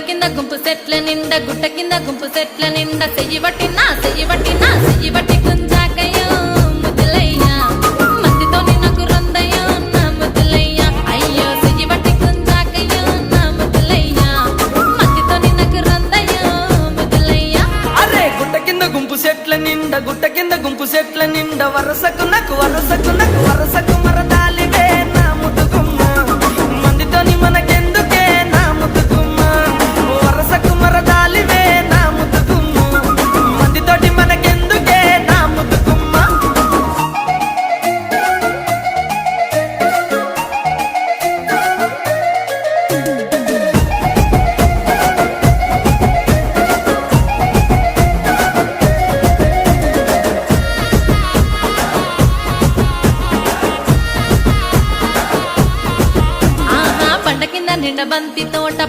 కింద గుంపు సెట్ల నిండా గుట్ట కింద గుంపు సెట్ల నిండా చెయ్యి బట్టి గుంజాకయ్యో ముద్దులయ్యా మందితో నాకు రొందయ్యో నా ముద్దులయ్యా అయ్యో చెయ్యి బట్టి గుంజాకయ్యో నా ముద్దులయ్యా మందితో నాకు రొందయ్యో ముద్దులయ్యా అరే గుట్ట కింద గుంపు సెట్ల నిండా వరసకు మరదాలివే నా ముద్దుగుమ్మ మందితోని మనకెందుకే నా ముద్దుగుమ్మ వరసకు మరదాలివే నా ముద్దుగుమ్మ మందితోటి మనకెందుకే నా ముద్దుగుమ్మ బండ కింద నిండ బంతి తోట